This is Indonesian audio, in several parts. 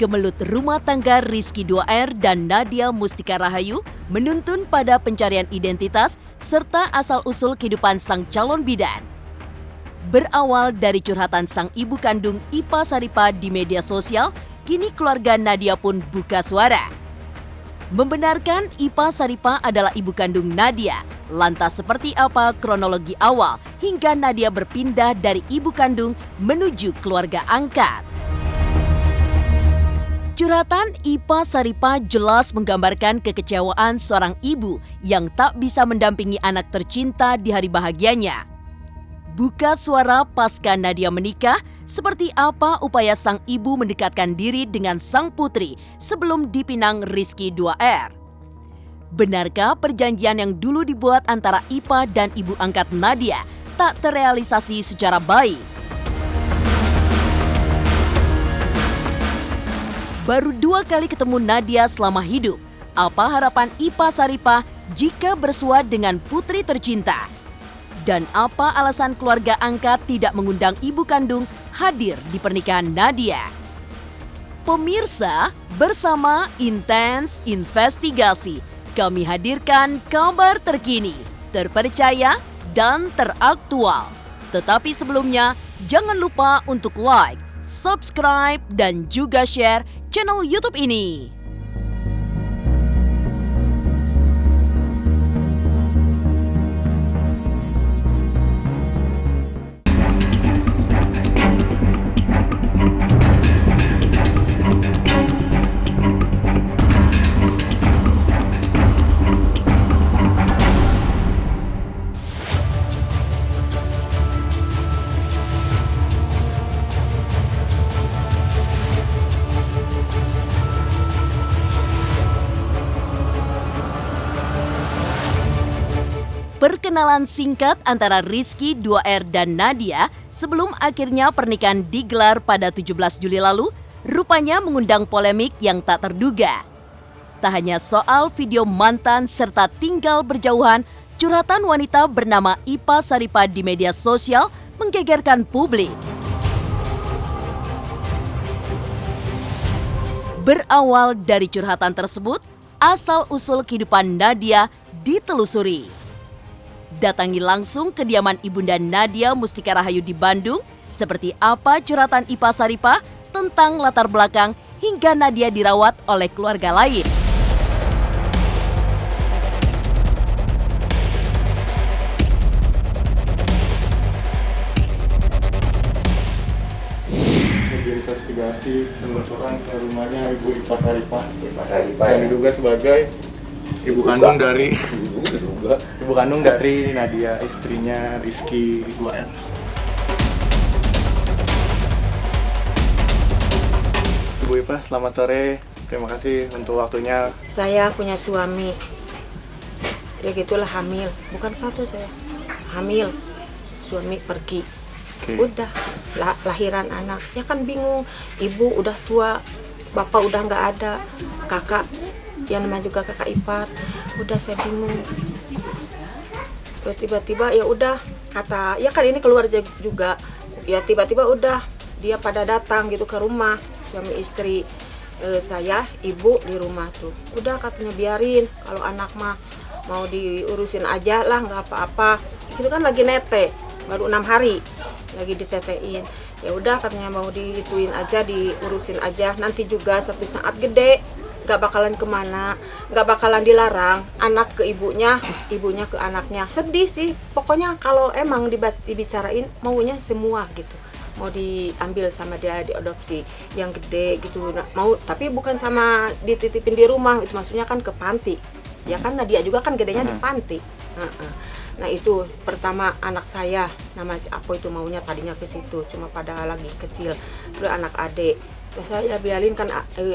Gemelut rumah tangga Rizky 2R dan Nadia Mustika Rahayu menuntun pada pencarian identitas serta asal-usul kehidupan sang calon bidan. Berawal dari curhatan sang ibu kandung Ipa Saripa di media sosial, kini keluarga Nadia pun buka suara. Membenarkan Ipa Saripa adalah ibu kandung Nadia. Lantas seperti apa kronologi awal hingga Nadia berpindah dari ibu kandung menuju keluarga angkat? Curhatan Ipa Saripa jelas menggambarkan kekecewaan seorang ibu yang tak bisa mendampingi anak tercinta di hari bahagianya. Buka suara pasca Nadia menikah, seperti apa upaya sang ibu mendekatkan diri dengan sang putri sebelum dipinang Rizky 2R? Benarkah perjanjian yang dulu dibuat antara Ipa dan ibu angkat Nadia tak terrealisasi secara baik? Baru 2 kali ketemu Nadia selama hidup. Apa harapan Ipa Saripa jika bersua dengan putri tercinta? Dan apa alasan keluarga angkat tidak mengundang ibu kandung hadir di pernikahan Nadia? Pemirsa, bersama Intens Investigasi, kami hadirkan kabar terkini, terpercaya, dan teraktual. Tetapi sebelumnya, jangan lupa untuk like, subscribe, dan juga share channel YouTube ini. Perkenalan singkat antara Rizky 2R dan Nadia sebelum akhirnya pernikahan digelar pada 17 Juli lalu rupanya mengundang polemik yang tak terduga. Tak hanya soal video mantan serta tinggal berjauhan, curhatan wanita bernama Ipa Saripa di media sosial menggegerkan publik. Berawal dari curhatan tersebut, asal-usul kehidupan Nadia ditelusuri. Datangi langsung kediaman Ibunda Nadia Mustika Rahayu di Bandung, seperti apa curhatan Ipa Saripa tentang latar belakang hingga Nadia dirawat oleh keluarga lain. Investigasi penelusuran ke rumahnya Ibu Ipa Saripa yang diduga sebagai ibu kandung dari Nadia, istrinya Rizky 2R. Ibu Ipa, selamat sore. Terima kasih untuk waktunya. Saya punya suami, ya gitulah hamil, bukan satu saya hamil, suami pergi. Udah lahiran anak, ya kan bingung, ibu udah tua, bapak udah nggak ada, kakak yang namanya juga kakak ipar, udah saya bingung. Tiba-tiba ya udah kata, ya kan ini keluar juga, ya tiba-tiba udah dia pada datang gitu ke rumah suami istri, saya ibu di rumah tuh, udah katanya biarin kalau anak mah mau diurusin aja lah, nggak apa-apa. Itu kan lagi nete, baru 6 hari lagi ditetein. Ya udah katanya mau diituin aja, diurusin aja, nanti juga satu saat gede nggak bakalan kemana, nggak bakalan dilarang, anak ke ibunya, ibunya ke anaknya. Sedih sih, pokoknya kalau emang dibicarain maunya semua gitu, mau diambil sama dia, diadopsi yang gede gitu, mau, tapi bukan sama dititipin di rumah, itu maksudnya kan ke panti, ya kan Nadia juga kan gedenya di panti. Nah itu pertama anak saya, nama si Apo itu maunya tadinya ke situ, cuma pada lagi kecil, terus anak adik. Ya saya biarin kan,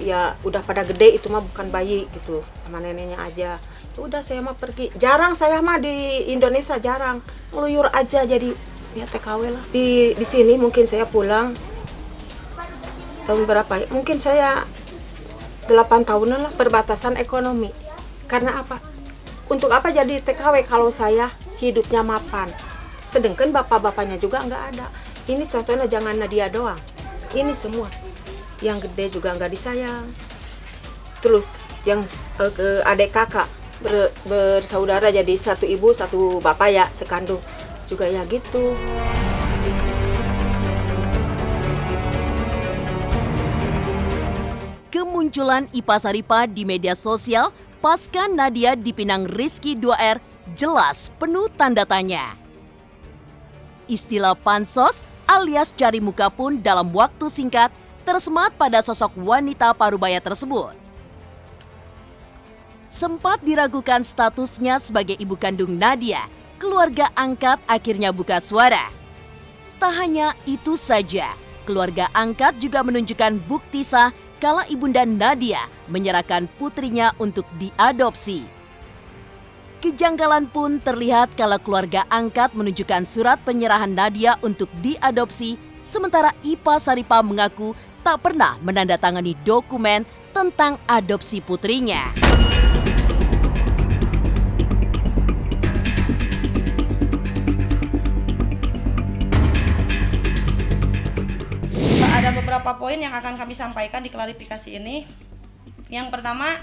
ya udah pada gede, itu mah bukan bayi gitu, sama neneknya aja. Ya udah saya mah pergi, jarang saya mah di Indonesia, jarang ngeluyur aja, jadi ya TKW lah. Di sini mungkin saya pulang tahun berapa ya, mungkin saya 8 tahunan lah, perbatasan ekonomi. Karena apa? Untuk apa jadi TKW kalau saya hidupnya mapan, sedangkan bapak-bapaknya juga nggak ada. Ini contohnya jangan Nadia doang, ini semua yang gede juga nggak disayang. Terus yang adik kakak bersaudara jadi satu ibu satu bapak ya sekandung juga ya gitu. Kemunculan Ipa Saripa di media sosial pasca Nadia dipinang Rizky 2R jelas penuh tanda tanya. Istilah pansos alias cari muka pun dalam waktu singkat tersemat pada sosok wanita parubaya tersebut. Sempat diragukan statusnya sebagai ibu kandung Nadia, keluarga angkat akhirnya buka suara. Tak hanya itu saja, keluarga angkat juga menunjukkan bukti sah kala ibunda Nadia menyerahkan putrinya untuk diadopsi. Kejanggalan pun terlihat kala keluarga angkat menunjukkan surat penyerahan Nadia untuk diadopsi, sementara Ipa Saripa mengaku tak pernah menandatangani dokumen tentang adopsi putrinya. Ada beberapa poin yang akan kami sampaikan di klarifikasi ini. Yang pertama,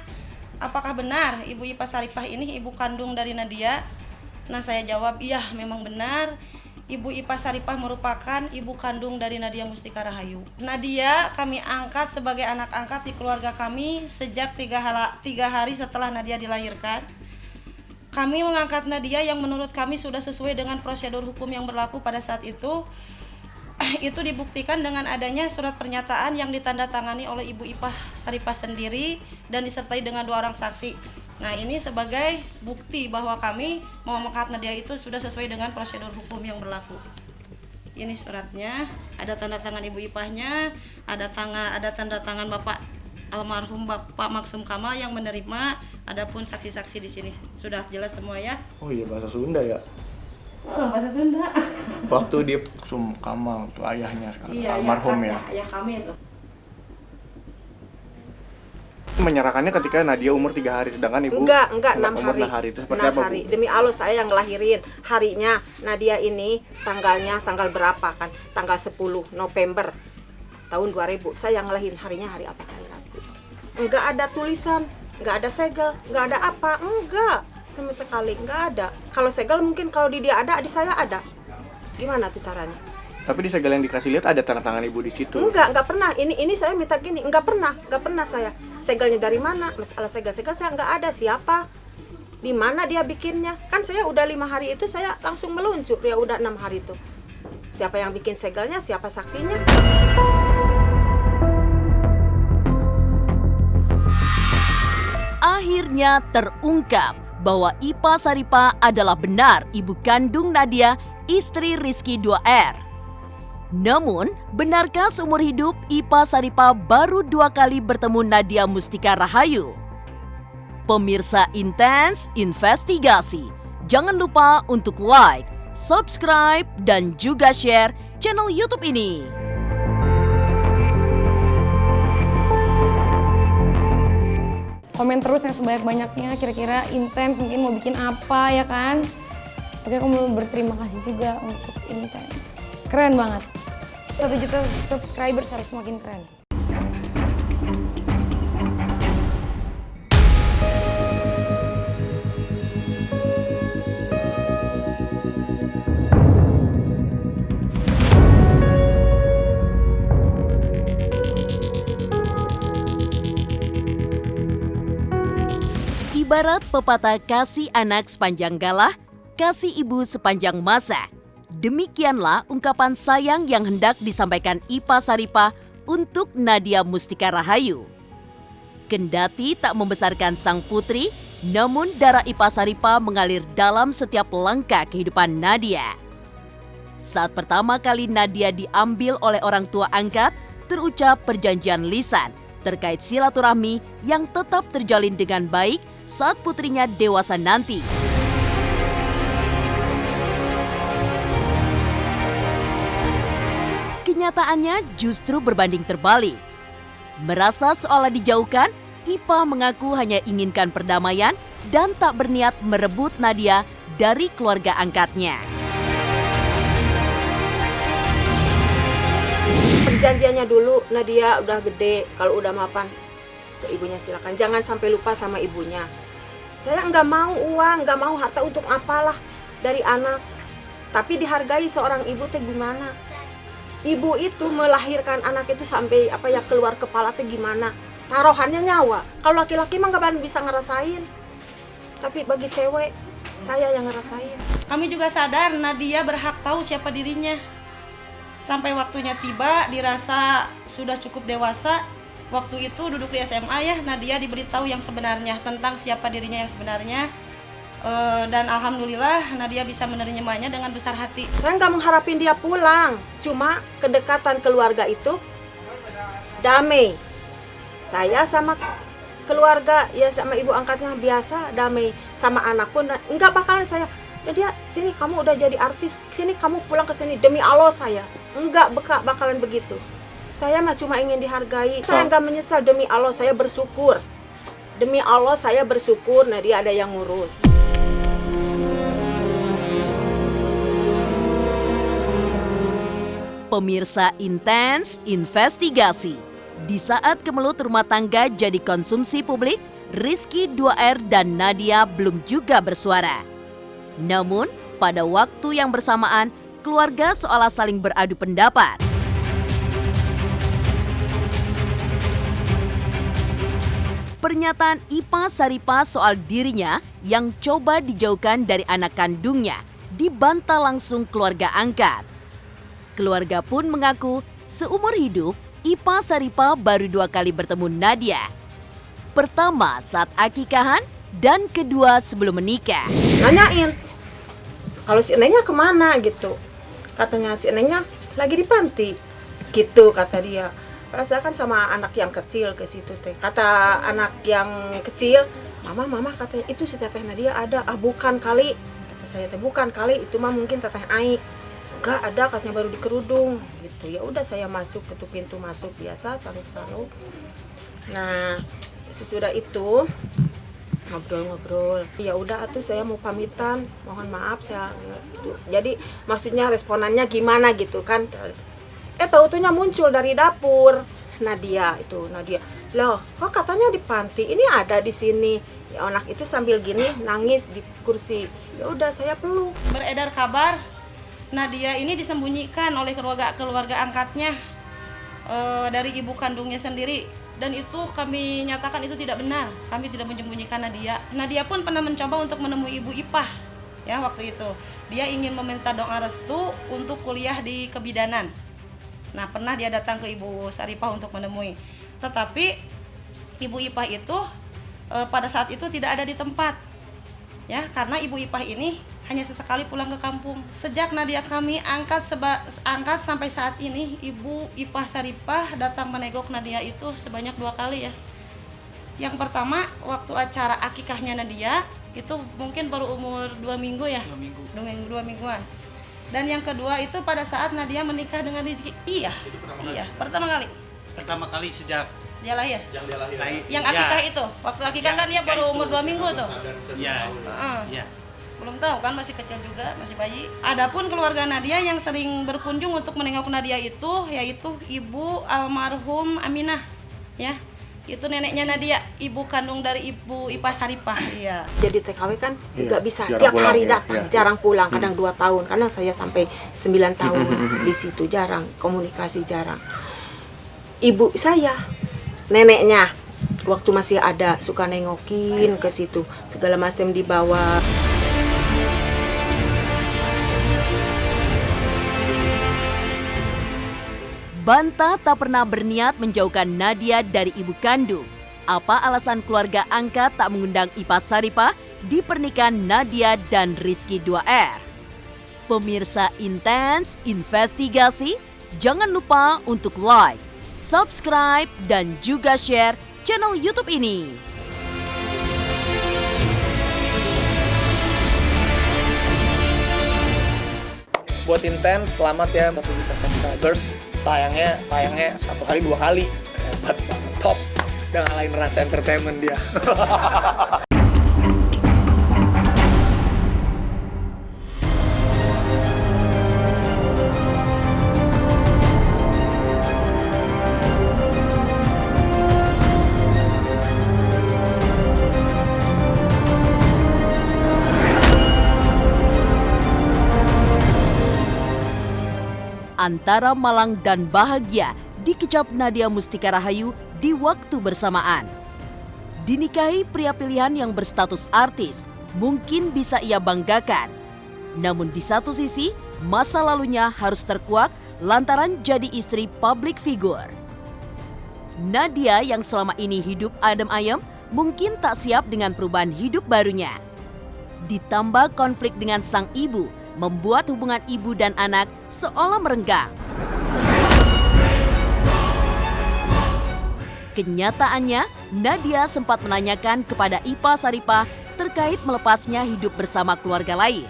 apakah benar Ibu Ipa Saripah ini ibu kandung dari Nadia? Nah, saya jawab iya, memang benar. Ibu Ipa Saripah merupakan ibu kandung dari Nadia Mustika Rahayu. Nadia kami angkat sebagai anak angkat di keluarga kami sejak 3 hari setelah Nadia dilahirkan. Kami mengangkat Nadia yang menurut kami sudah sesuai dengan prosedur hukum yang berlaku pada saat itu. Itu dibuktikan dengan adanya surat pernyataan yang ditandatangani oleh Ibu Ipa Saripah sendiri dan disertai dengan 2 orang saksi. Nah, ini sebagai bukti bahwa kami mau mengangkat Nadia itu sudah sesuai dengan prosedur hukum yang berlaku. Ini suratnya, ada tanda tangan Ibu Ipahnya, ada tanda tangan Bapak almarhum Bapak Maksum Kamal yang menerima, adapun saksi-saksi di sini. Sudah jelas semua ya? Oh iya, bahasa Sunda ya? Oh, bahasa Sunda. Waktu dia Maksum Kamal, itu ayahnya sekarang, Iya, almarhum ya? Ayah kami itu. Menyerahkannya ketika Nadia umur 3 hari, sedangkan ibu Enggak, 6 umur hari. 6 hari. Itu seperti 6 apa, hari. Bu? Demi Allah saya yang ngelahirin. Harinya Nadia ini tanggal berapa kan? Tanggal 10 November tahun 2000. Saya yang ngelahirin harinya hari apa? Hari Rabu. Enggak ada tulisan, enggak ada segel, enggak ada apa, enggak. Sama sekali enggak ada. Kalau segel mungkin kalau di dia ada, di saya ada. Gimana tuh caranya? Tapi di segel yang dikasih lihat ada tanda tangan ibu di situ. Enggak pernah. Ini saya minta gini, enggak pernah saya. Segelnya dari mana? Masalah segel saya enggak ada. Siapa? Di mana dia bikinnya? Kan saya udah 5 hari itu saya langsung meluncur. Ya udah 6 hari itu. Siapa yang bikin segelnya? Siapa saksinya? Akhirnya terungkap bahwa Ipa Saripa adalah benar ibu kandung Nadia, istri Rizky 2R. Namun, benarkah seumur hidup Ipa Saripa baru 2 kali bertemu Nadia Mustika Rahayu? Pemirsa Intens Investigasi, jangan lupa untuk like, subscribe, dan juga share channel YouTube ini. Komen terus yang sebanyak-banyaknya, kira-kira Intens mungkin mau bikin apa ya kan. Tapi aku mau berterima kasih juga untuk Intens. Keren banget. 1 juta subscribers harus semakin keren. Ibarat pepatah kasih anak sepanjang galah, kasih ibu sepanjang masa. Demikianlah ungkapan sayang yang hendak disampaikan Ipa Saripa untuk Nadia Mustika Rahayu. Kendati tak membesarkan sang putri, namun darah Ipa Saripa mengalir dalam setiap langkah kehidupan Nadia. Saat pertama kali Nadia diambil oleh orang tua angkat, terucap perjanjian lisan terkait silaturahmi yang tetap terjalin dengan baik saat putrinya dewasa nanti. Kenyataannya justru berbanding terbalik. Merasa seolah dijauhkan, Ipa mengaku hanya inginkan perdamaian dan tak berniat merebut Nadia dari keluarga angkatnya. Janjiannya dulu, Nadia udah gede, kalau udah mapan ke ibunya silakan. Jangan sampai lupa sama ibunya. Saya nggak mau uang, nggak mau harta untuk apalah dari anak. Tapi dihargai seorang ibu teh gimana? Ibu itu melahirkan anak itu sampai keluar kepala teh gimana? Taruhannya nyawa. Kalau laki-laki mah nggak bisa ngerasain. Tapi bagi cewek, saya yang ngerasain. Kami juga sadar Nadia berhak tahu siapa dirinya. Sampai waktunya tiba, dirasa sudah cukup dewasa. Waktu itu duduk di SMA ya, Nadia diberitahu yang sebenarnya tentang siapa dirinya yang sebenarnya. Dan alhamdulillah Nadia bisa menerimanya dengan besar hati. Saya nggak mengharapin dia pulang, cuma kedekatan keluarga itu damai. Saya sama keluarga ya sama ibu angkatnya biasa damai, sama anak pun nggak bakalan saya. Dia sini kamu udah jadi artis, sini kamu pulang ke sini demi Allah saya nggak bakalan begitu. Saya mah cuma ingin dihargai. Saya nggak menyesal, demi Allah saya bersyukur. Demi Allah saya bersyukur Nadia ada yang ngurus. Pemirsa Intens Investigasi. Di saat kemelut rumah tangga jadi konsumsi publik, Rizky 2R dan Nadia belum juga bersuara. Namun, pada waktu yang bersamaan, keluarga seolah saling beradu pendapat. Pernyataan Ipa Saripa soal dirinya yang coba dijauhkan dari anak kandungnya dibantah langsung keluarga angkat. Keluarga pun mengaku seumur hidup Ipa Saripa baru 2 kali bertemu Nadia. Pertama saat akikahan dan kedua sebelum menikah. Nanyain, kalau si Nengnya kemana gitu. Katanya si Nengnya lagi di panti gitu kata dia. Rasakan sama anak yang kecil ke situ teh. Kata anak yang kecil, mama katanya itu si teteh Nadia ada. Ah bukan kali. Kata saya teh bukan kali, itu mah mungkin teteh Ai. Enggak ada katanya baru di kerudung gitu. Ya udah saya masuk ke pintu masuk biasa saluk-saluk. Nah, sesudah itu ngobrol-ngobrol. Ya udah atuh saya mau pamitan. Mohon maaf saya gitu. Jadi maksudnya responannya gimana gitu kan. Tahu-taunya muncul dari dapur Nadia. Loh, kok katanya di panti? Ini ada di sini. Ya anak itu sambil gini nangis di kursi. Ya udah saya peluk. Beredar kabar Nadia ini disembunyikan oleh keluarga angkatnya dari ibu kandungnya sendiri, dan itu kami nyatakan itu tidak benar. Kami tidak menyembunyikan Nadia. Nadia pun pernah mencoba untuk menemui Ibu Ipah ya waktu itu. Dia ingin meminta doa restu untuk kuliah di kebidanan. Nah, pernah dia datang ke Ibu Saripah untuk menemui. Tetapi Ibu Ipah itu pada saat itu tidak ada di tempat. Ya, karena Ibu Ipah ini hanya sesekali pulang ke kampung. Sejak Nadia kami angkat sampai saat ini, Ibu Ipah Saripah datang menegok Nadia itu sebanyak 2 kali ya. Yang pertama waktu acara akikahnya Nadia, itu mungkin baru umur 2 minggu ya. 2 mingguan. Dan yang kedua itu pada saat Nadia menikah dengan Rizky. Iya. Pertama kali sejak dia lahir. Yang akikah itu. Waktu akikah kan dia baru umur 2 minggu tuh. Iya. Belum tahu kan, masih kecil juga, masih bayi. Adapun keluarga Nadia yang sering berkunjung untuk menengok Nadia itu yaitu Ibu almarhum Aminah. Ya. Itu neneknya Nadia, ibu kandung dari Ibu Ipah Saripah. Iya. Jadi TKW kan nggak bisa tiap hari datang, jarang pulang, kadang 2 tahun. Karena saya sampai 9 tahun di situ jarang, komunikasi jarang. Ibu saya, neneknya, waktu masih ada suka nengokin ke situ, segala macam dibawa. Banta tak pernah berniat menjauhkan Nadia dari ibu kandung. Apa alasan keluarga angkat tak mengundang Ipa Saripah di pernikahan Nadia dan Rizky 2R? Pemirsa Intens Investigasi, jangan lupa untuk like, subscribe, dan juga share channel YouTube ini. Buat Intens, selamat ya 1 juta subscribers. Sayangnya 1 hari 2 kali. Hebat banget, top. Udah ngalahin Rans Entertainment dia. antara malang dan bahagia dikecap Nadia Mustika Rahayu di waktu bersamaan. Dinikahi pria pilihan yang berstatus artis, mungkin bisa ia banggakan. Namun di satu sisi, masa lalunya harus terkuak lantaran jadi istri publik figur. Nadia yang selama ini hidup adem ayem mungkin tak siap dengan perubahan hidup barunya. Ditambah konflik dengan sang ibu, membuat hubungan ibu dan anak seolah merenggang. Kenyataannya, Nadia sempat menanyakan kepada Ipa Saripah terkait melepasnya hidup bersama keluarga lain.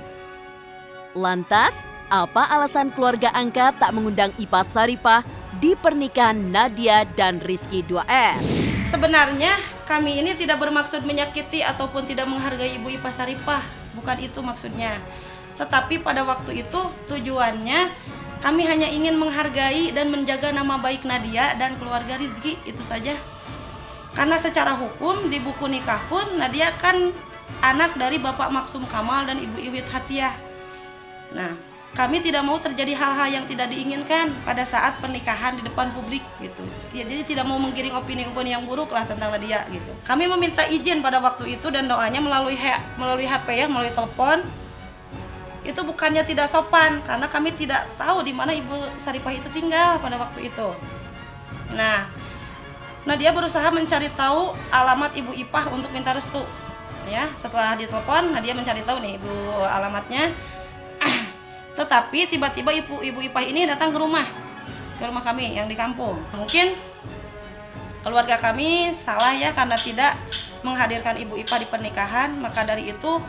Lantas, apa alasan keluarga angkat tak mengundang Ipa Saripah di pernikahan Nadia dan Rizky 2R? Sebenarnya kami ini tidak bermaksud menyakiti ataupun tidak menghargai Ibu Ipa Saripah, bukan itu maksudnya. Tetapi pada waktu itu tujuannya kami hanya ingin menghargai dan menjaga nama baik Nadia dan keluarga Rizky, itu saja. Karena secara hukum di buku nikah pun Nadia kan anak dari Bapak Maksum Kamal dan Ibu Iwit Hatiah. Nah, kami tidak mau terjadi hal-hal yang tidak diinginkan pada saat pernikahan di depan publik gitu. Jadi tidak mau menggiring opini-opini yang buruk lah tentang Nadia gitu. Kami meminta izin pada waktu itu dan doanya melalui HP ya, melalui telepon. Itu bukannya tidak sopan karena kami tidak tahu di mana Ibu Saripah itu tinggal pada waktu itu. Nah, Nadia berusaha mencari tahu alamat Ibu Ipah untuk minta restu. Ya, setelah ditelepon Nadia mencari tahu nih Ibu alamatnya. Tetapi tiba-tiba Ibu Ipah ini datang ke rumah kami yang di kampung. Mungkin keluarga kami salah ya karena tidak menghadirkan Ibu Ipah di pernikahan. Maka dari itu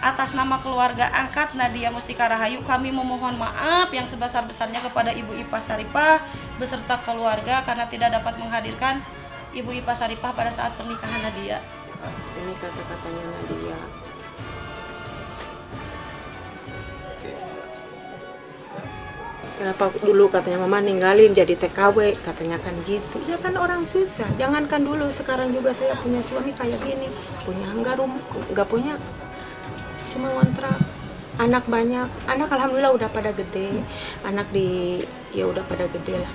atas nama keluarga angkat Nadia Mustika Rahayu kami memohon maaf yang sebesar-besarnya kepada Ibu Ipa Saripah beserta keluarga karena tidak dapat menghadirkan Ibu Ipa Saripah pada saat pernikahan Nadia. Ini kata-katanya Nadia. Kenapa dulu katanya mama ninggalin jadi TKW, katanya kan gitu. Ya kan orang susah, jangankan dulu, sekarang juga saya punya suami kayak gini. Punya enggak punya, cuma ngontrak. Anak banyak, anak alhamdulillah udah pada gede. Anak ya udah pada gede lah.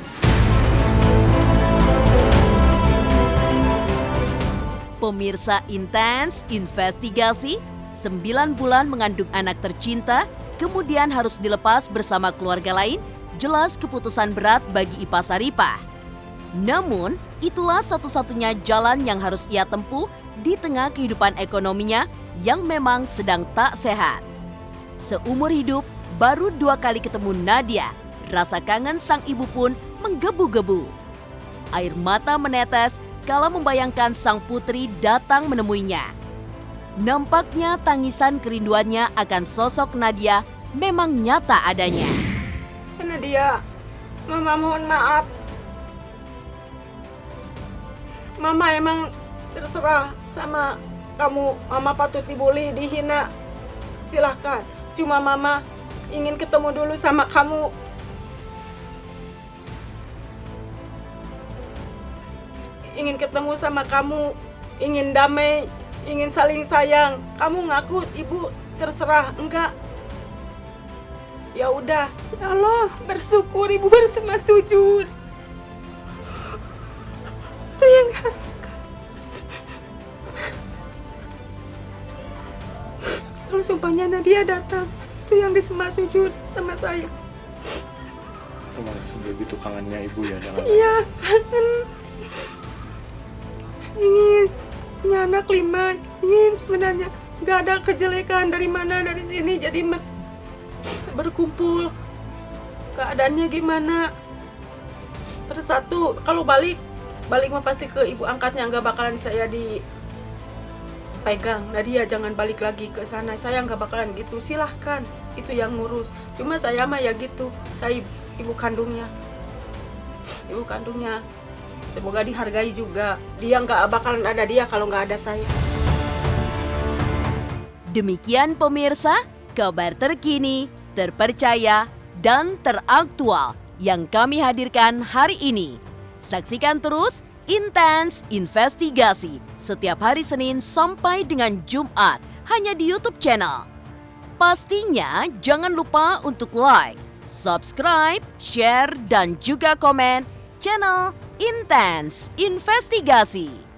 Pemirsa Intens Investigasi, 9 bulan mengandung anak tercinta, kemudian harus dilepas bersama keluarga lain, jelas keputusan berat bagi Ipa Saripah. Namun, itulah satu-satunya jalan yang harus ia tempuh di tengah kehidupan ekonominya yang memang sedang tak sehat. Seumur hidup, baru 2 kali ketemu Nadia, rasa kangen sang ibu pun menggebu-gebu. Air mata menetes kala membayangkan sang putri datang menemuinya. Nampaknya tangisan kerinduannya akan sosok Nadia memang nyata adanya. Nadia, mama mohon maaf. Mama emang terserah sama kamu. Mama patut dibully, dihina. Silahkan. Cuma mama ingin ketemu dulu sama kamu. Ingin ketemu sama kamu. Ingin damai. Ingin saling sayang. Kamu ngaku ibu terserah, enggak? Ya udah, ya Allah, bersyukur ibu bersemas sujud. Itu yang kalau sumpahnya Nadia datang, itu yang disemas sujud sama saya. Cuma begitu kangennya ibu ya dengan Iya, kangen. Ingin punya anak 5, ingin sebenarnya nggak ada kejelekan dari mana dari sini, jadi berkumpul. Keadaannya gimana? Bersatu. Kalau balik mah pasti ke ibu angkatnya, nggak bakalan saya dipegang. Nadia jangan balik lagi ke sana, saya nggak bakalan gitu. Silahkan, itu yang ngurus. Cuma saya mah ya gitu, saya ibu kandungnya. Semoga dihargai juga. Dia nggak bakalan ada dia kalau nggak ada saya. Demikian pemirsa, kabar terkini, terpercaya, dan teraktual yang kami hadirkan hari ini. Saksikan terus Intens Investigasi setiap hari Senin sampai dengan Jumat hanya di YouTube channel. Pastinya jangan lupa untuk like, Subscribe, share, dan juga komen channel Intense Investigasi.